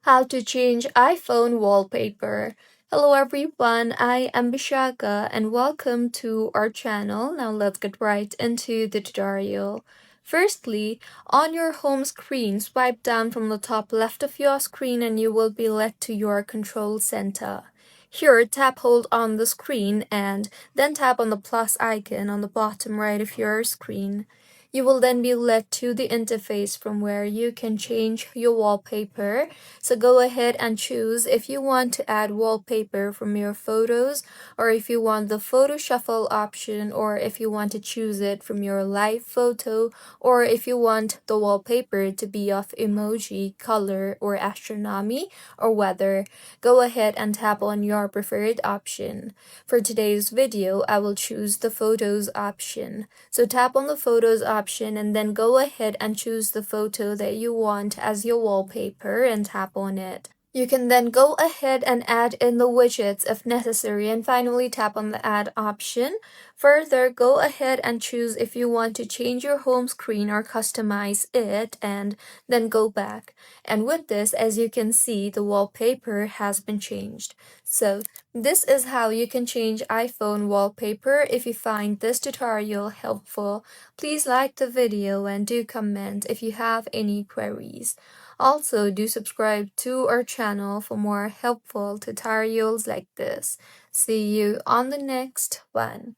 How to change iPhone wallpaper. Hello everyone, I am Bishaka and welcome to our channel. Now let's get right into the tutorial. Firstly, on your home screen, swipe down from the top left of your screen and you will be led to your control center. Here, tap hold on the screen and then tap on the plus icon on the bottom right of your screen. You will then be led to the interface from where you can change your wallpaper. So go ahead and choose if you want to add wallpaper from your photos, or if you want the photo shuffle option, or if you want to choose it from your live photo, or if you want the wallpaper to be of emoji, color, or astronomy, or weather. Go ahead and tap on your preferred option. For today's video, I will choose the photos option. So tap on the photos option and then go ahead and choose the photo that you want as your wallpaper and tap on it. You can then go ahead and add in the widgets if necessary and finally tap on the add option. Further, go ahead and choose if you want to change your home screen or customize it and then go back. And with this, as you can see, the wallpaper has been changed. So this is how you can change iPhone wallpaper. If you find this tutorial helpful, please like the video and do comment if you have any queries. Also, do subscribe to our channel for more helpful tutorials like this. See you on the next one.